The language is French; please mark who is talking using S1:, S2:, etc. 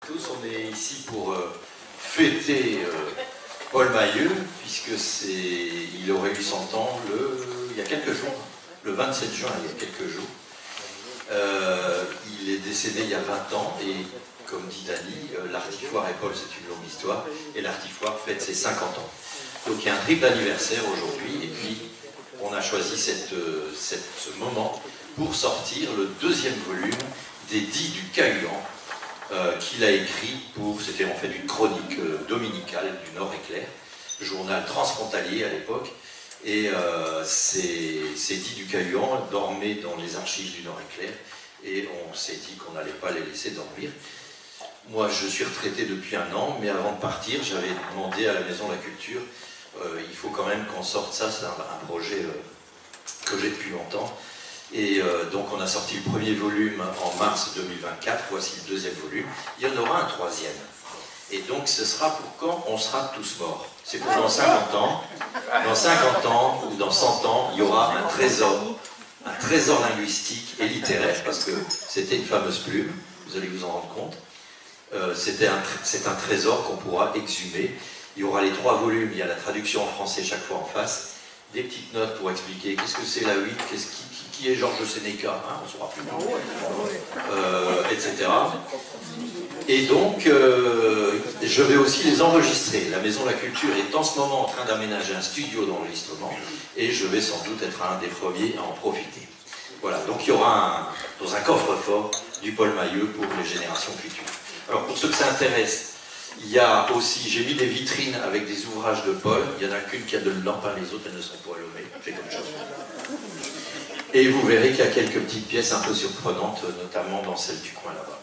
S1: Tous, on est ici pour fêter Paul Mayeux, puisque il aurait eu 100 ans il y a quelques jours, le 27 juin, il y a quelques jours. Il est décédé il y a 20 ans, et comme dit Dany, l'Artifoire et Paul, c'est une longue histoire, et l'Artifoire fête ses 50 ans. Donc il y a un triple anniversaire aujourd'hui, et puis on a choisi ce moment pour sortir le deuxième volume des Dits du Cahuan, qu'il a écrit c'était en fait une chronique dominicale du Nord-Éclair, journal transfrontalier à l'époque, et ces Dits du Cahuan dormaient dans les archives du Nord-Éclair, et on s'est dit qu'on n'allait pas les laisser dormir. Moi, je suis retraité depuis 1 an, mais avant de partir, j'avais demandé à la Maison de la Culture, il faut quand même qu'on sorte ça, c'est un projet que j'ai depuis longtemps. Et donc on a sorti le premier volume en mars 2024, voici le deuxième volume. Il y en aura un troisième. Et donc ce sera pour quand on sera tous morts. C'est pour dans 50 ans. Dans 50 ans ou dans 100 ans, il y aura un trésor linguistique et littéraire, parce que c'était une fameuse plume, vous allez vous en rendre compte. C'est un trésor qu'on pourra exhumer. Il y aura les 3 volumes, il y a la traduction en français chaque fois en face, des petites notes pour expliquer qu'est-ce que c'est la 8, qui est Georges Sénéca, hein, on ne saura plus, etc. Et donc, je vais aussi les enregistrer. La Maison de la Culture est en ce moment en train d'aménager un studio d'enregistrement, et je vais sans doute être un des premiers à en profiter. Voilà, donc il y aura dans un coffre-fort du Paul Mayeux pour les générations futures. Alors pour ceux que ça intéresse, il y a aussi, j'ai mis des vitrines avec des ouvrages de Paul. Il n'y en a qu'une qui a de l'emprunt, les autres elles ne sont pas allumées, j'ai comme chose. Et vous verrez qu'il y a quelques petites pièces un peu surprenantes, notamment dans celle du coin là-bas.